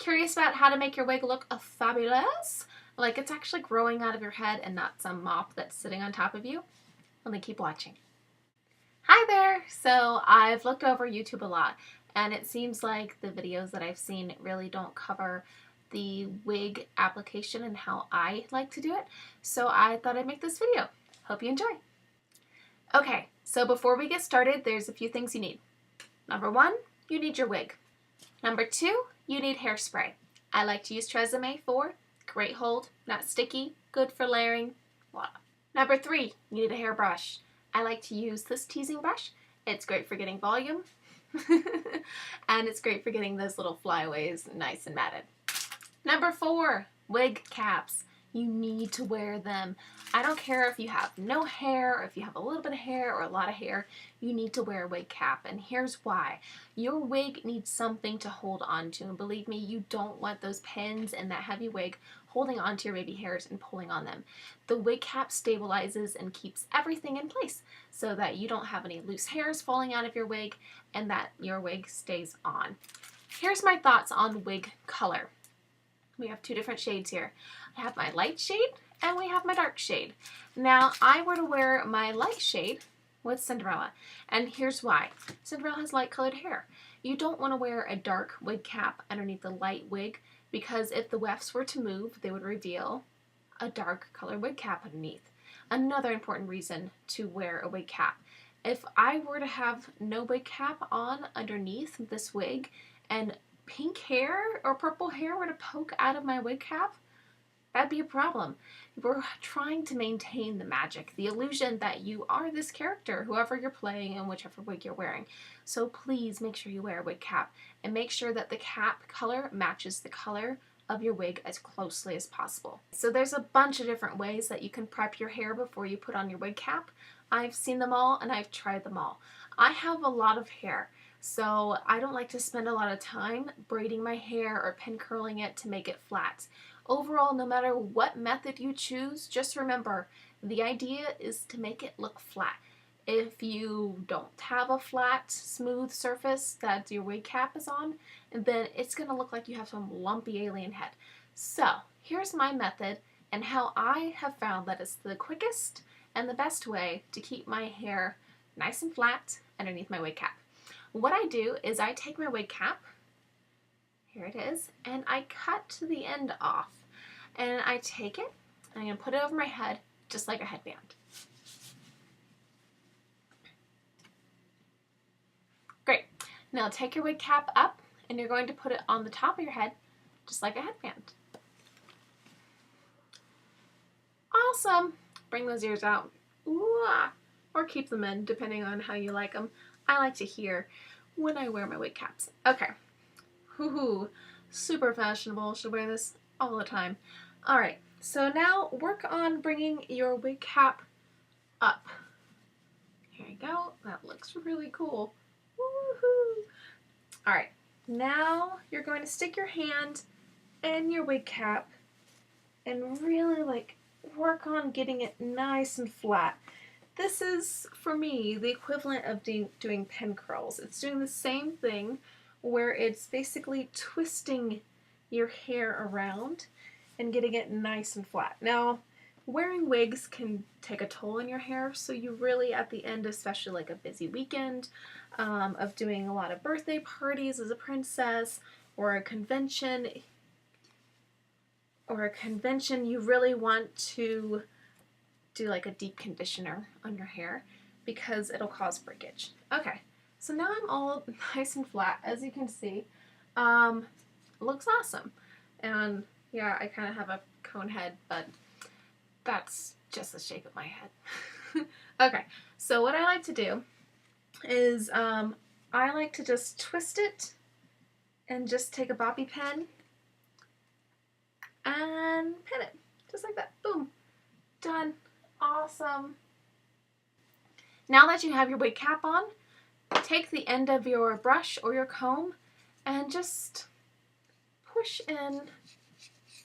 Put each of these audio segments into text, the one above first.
Curious about how to make your wig look fabulous? Like it's actually growing out of your head and not some mop that's sitting on top of you? Well, then keep watching. Hi there! So I've looked over YouTube a lot, and it seems like the videos that I've seen really don't cover the wig application and how I like to do it. So I thought I'd make this video. Hope you enjoy. Okay, so before we get started, there's a few things you need. Number one, you need your wig. Number two, you need hairspray. I like to use Tresemme for great hold, not sticky, good for layering, voila. Number three, you need a hairbrush. I like to use this teasing brush. It's great for getting volume, and it's great for getting those little flyaways nice and matted. Number four, wig caps. You need to wear them. I don't care if you have no hair, or if you have a little bit of hair or a lot of hair, you need to wear a wig cap, and here's why. Your wig needs something to hold on to, and believe me, you don't want those pins and that heavy wig holding onto your baby hairs and pulling on them. The wig cap stabilizes and keeps everything in place so that you don't have any loose hairs falling out of your wig and that your wig stays on. Here's my thoughts on wig color. We have two different shades here. I have my light shade and we have my dark shade. Now I were to wear my light shade with Cinderella, and here's why. Cinderella has light colored hair. You don't want to wear a dark wig cap underneath the light wig, because if the wefts were to move, they would reveal a dark colored wig cap underneath. Another important reason to wear a wig cap. If I were to have no wig cap on underneath this wig and pink hair or purple hair were to poke out of my wig cap, that'd be a problem. We're trying to maintain the magic, the illusion that you are this character, whoever you're playing and whichever wig you're wearing. So please make sure you wear a wig cap and make sure that the cap color matches the color of your wig as closely as possible. So there's a bunch of different ways that you can prep your hair before you put on your wig cap. I've seen them all and I've tried them all. I have a lot of hair, so I don't like to spend a lot of time braiding my hair or pin curling it to make it flat. Overall, no matter what method you choose, just remember, the idea is to make it look flat. If you don't have a flat, smooth surface that your wig cap is on, then it's going to look like you have some lumpy alien head. So, here's my method and how I have found that it's the quickest and the best way to keep my hair nice and flat underneath my wig cap. What I do is I take my wig cap, here it is, and I cut the end off. And I take it, and I'm going to put it over my head, just like a headband. Great. Now take your wig cap up, and you're going to put it on the top of your head, just like a headband. Awesome. Bring those ears out. Ooh, or keep them in, depending on how you like them. I like to hear when I wear my wig caps. Okay. Woohoo. Super fashionable. Should wear this all the time. Alright, so now work on bringing your wig cap up. Here you go. That looks really cool. Woohoo! Alright, now you're going to stick your hand in your wig cap and really work on getting it nice and flat. This is, for me, the equivalent of doing pin curls. It's doing the same thing where it's basically twisting your hair around and getting it nice and flat. Now, wearing wigs can take a toll on your hair, so you really, at the end, especially like a busy weekend of doing a lot of birthday parties as a princess, or a convention, you really want to do like a deep conditioner on your hair because it'll cause breakage. Okay, so now I'm all nice and flat, as you can see. Looks awesome. And yeah, I kind of have a cone head, but that's just the shape of my head. Okay, so what I like to do is I like to just twist it and just take a bobby pin and pin it. Just like that. Boom. Done. Awesome. Now that you have your wig cap on, take the end of your brush or your comb and just push in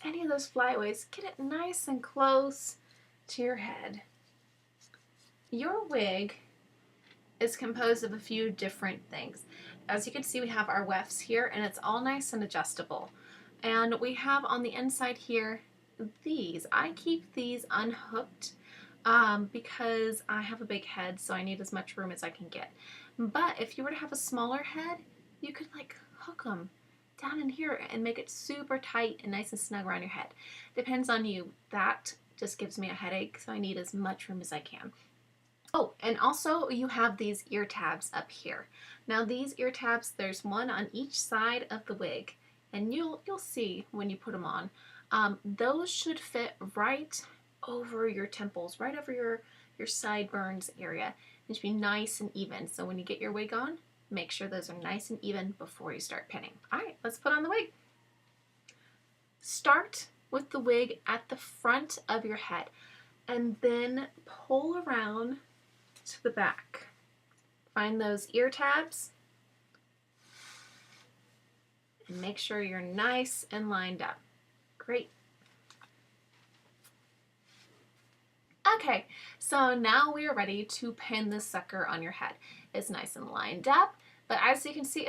any of those flyaways. Get it nice and close to your head. Your wig is composed of a few different things. As you can see, we have our wefts here, and it's all nice and adjustable. And we have on the inside here these. I keep these unhooked because I have a big head, so I need as much room as I can get. But if you were to have a smaller head, you could like hook them down in here and make it super tight and nice and snug around your head. Depends on you. That just gives me a headache, so I need as much room as I can. Oh, and also you have these ear tabs up here. Now these ear tabs, there's one on each side of the wig, and you'll see when you put them on. Those should fit right over your temples, right over your sideburns area. It should be nice and even. So when you get your wig on, make sure those are nice and even before you start pinning. All right, let's put on the wig. Start with the wig at the front of your head and then pull around to the back. Find those ear tabs and make sure you're nice and lined up. Great. Okay, so now we are ready to pin this sucker on your head. It's nice and lined up, but as you can see,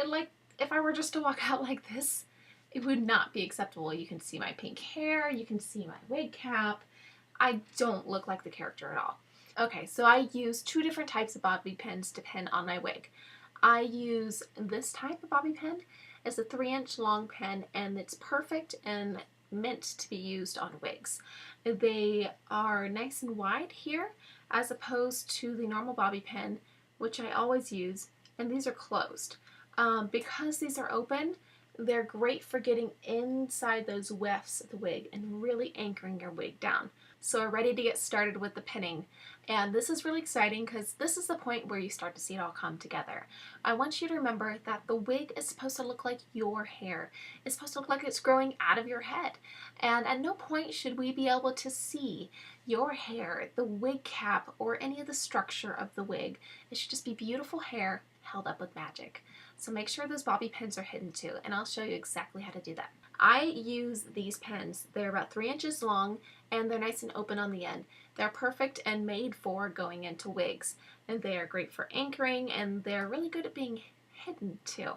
if I were just to walk out like this, it would not be acceptable. You can see my pink hair, you can see my wig cap. I don't look like the character at all. Okay, so I use two different types of bobby pins to pin on my wig. I use this type of bobby pin. It's a 3-inch long pin, and it's perfect and meant to be used on wigs. They are nice and wide here as opposed to the normal bobby pin, which I always use, and these are closed. Because these are open, they're great for getting inside those wefts of the wig and really anchoring your wig down. So we're ready to get started with the pinning. And this is really exciting because this is the point where you start to see it all come together. I want you to remember that the wig is supposed to look like your hair. It's supposed to look like it's growing out of your head. And at no point should we be able to see your hair, the wig cap, or any of the structure of the wig. It should just be beautiful hair held up with magic. So make sure those bobby pins are hidden too, and I'll show you exactly how to do that. I use these pins. They're about 3 inches long, and they're nice and open on the end. They're perfect and made for going into wigs, and they are great for anchoring, and they're really good at being hidden too.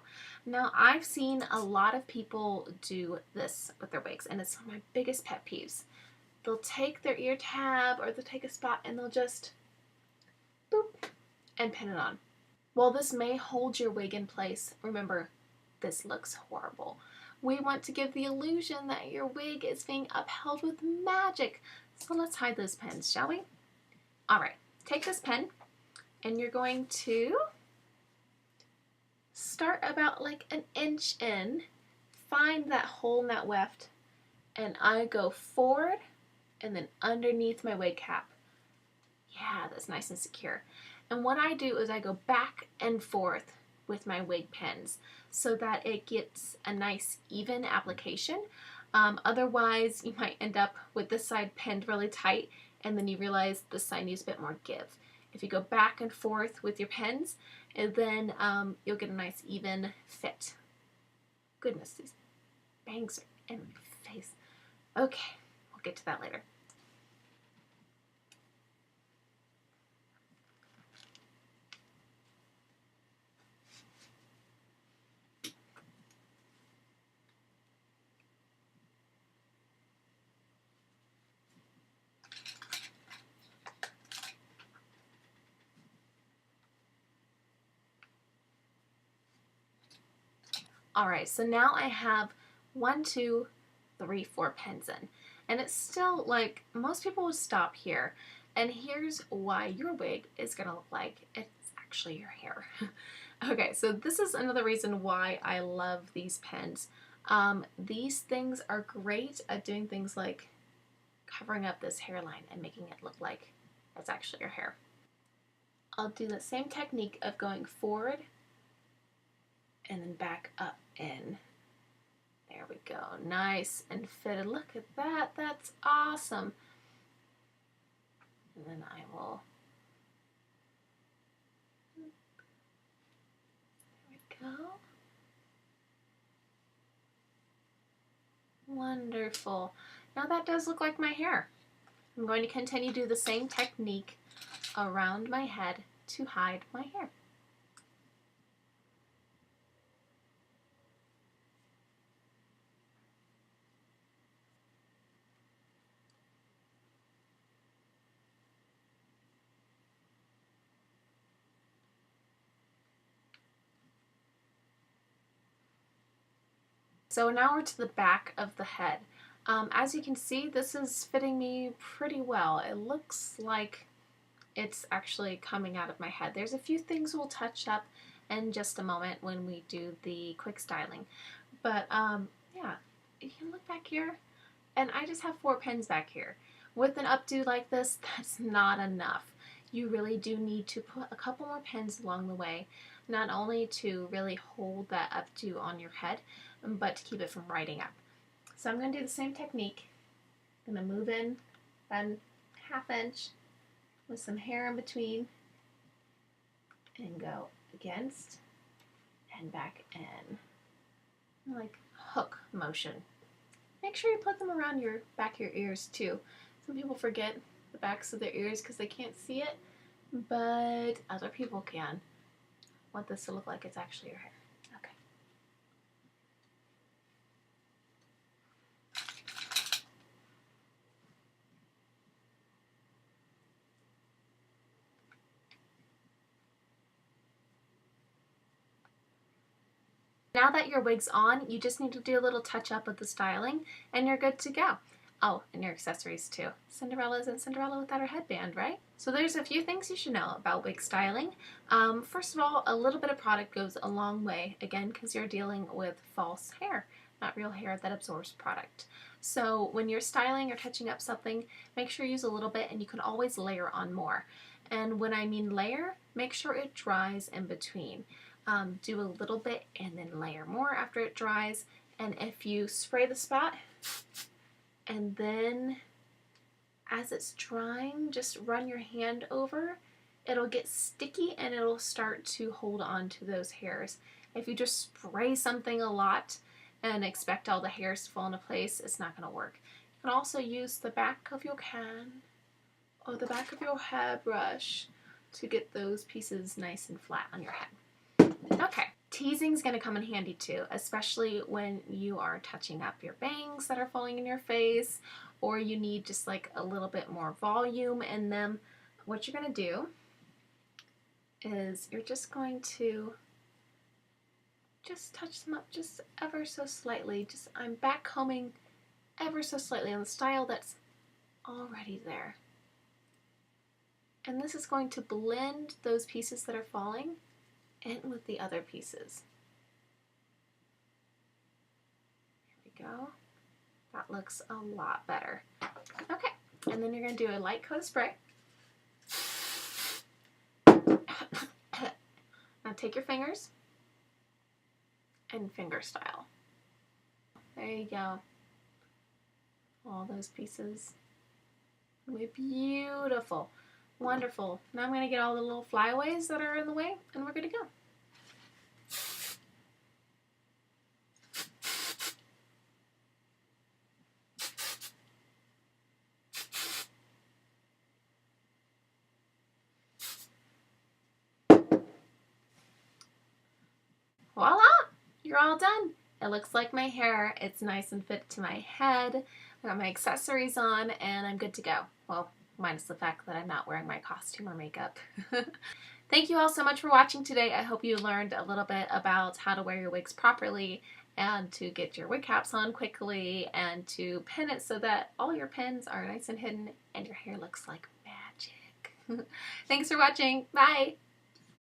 Now, I've seen a lot of people do this with their wigs, and it's one of my biggest pet peeves. They'll take their ear tab, or they'll take a spot, and they'll just boop and pin it on. While this may hold your wig in place, remember, this looks horrible. We want to give the illusion that your wig is being upheld with magic. So let's hide those pins, shall we? All right, take this pen and you're going to start about like an inch in, find that hole in that weft, and I go forward and then underneath my wig cap. Yeah, that's nice and secure. And what I do is I go back and forth with my wig pins so that it gets a nice even application. Otherwise, you might end up with this side pinned really tight and then you realize this side needs a bit more give. If you go back and forth with your pins, and then you'll get a nice even fit. Goodness, these bangs are in my face. Okay, we'll get to that later. Alright, so now I have 1, 2, 3, 4 pins in. And it's still like, most people would stop here. And here's why your wig is going to look like it's actually your hair. Okay, so this is another reason why I love these pins. These things are great at doing things like covering up this hairline and making it look like it's actually your hair. I'll do the same technique of going forward and then back up in. There we go. Nice and fitted. Look at that. That's awesome. And then I will. There we go. Wonderful. Now that does look like my hair. I'm going to continue to do the same technique around my head to hide my hair. So now we're to the back of the head. As you can see, this is fitting me pretty well. It looks like it's actually coming out of my head. There's a few things we'll touch up in just a moment when we do the quick styling. But yeah, you can look back here, and I just have 4 pins back here. With an updo like this, that's not enough. You really do need to put a couple more pins along the way, not only to really hold that updo on your head, but to keep it from riding up. So I'm going to do the same technique. I'm going to move in about a ½ inch with some hair in between and go against and back in, like hook motion. Make sure you put them around your back of your ears too. Some people forget the backs of their ears because they can't see it, but other people can. I want this to look like it's actually your hair. Okay. Now that your wig's on, you just need to do a little touch up of the styling and you're good to go. Oh, and your accessories too. Cinderella isn't Cinderella without her headband, right? So there's a few things you should know about wig styling. First of all, a little bit of product goes a long way, again, because you're dealing with false hair, not real hair that absorbs product. So when you're styling or touching up something, make sure you use a little bit, and you can always layer on more. And when I mean layer, make sure it dries in between. Do a little bit and then layer more after it dries. And if you spray the spot and then as it's drying, just run your hand over, it'll get sticky and it'll start to hold on to those hairs. If you just spray something a lot and expect all the hairs to fall into place, it's not going to work. You can also use the back of your can or the back of your hairbrush to get those pieces nice and flat on your head. Okay, teasing is going to come in handy too, especially when you are touching up your bangs that are falling in your face, or you need just like a little bit more volume in them. What you're going to do is you're just going to just touch them up just ever so slightly. I'm back combing ever so slightly on the style that's already there. And this is going to blend those pieces that are falling in with the other pieces. There we go. That looks a lot better. Okay, and then you're going to do a light coat of spray. Now take your fingers and finger style. There you go. All those pieces. It'll be beautiful. Wonderful. Now I'm going to get all the little flyaways that are in the way, and we're good to go. Voila! You're all done. It looks like my hair. It's nice and fit to my head. I got my accessories on, and I'm good to go. Well, minus the fact that I'm not wearing my costume or makeup. Thank you all so much for watching today. I hope you learned a little bit about how to wear your wigs properly and to get your wig caps on quickly and to pin it so that all your pins are nice and hidden and your hair looks like magic. Thanks for watching. Bye!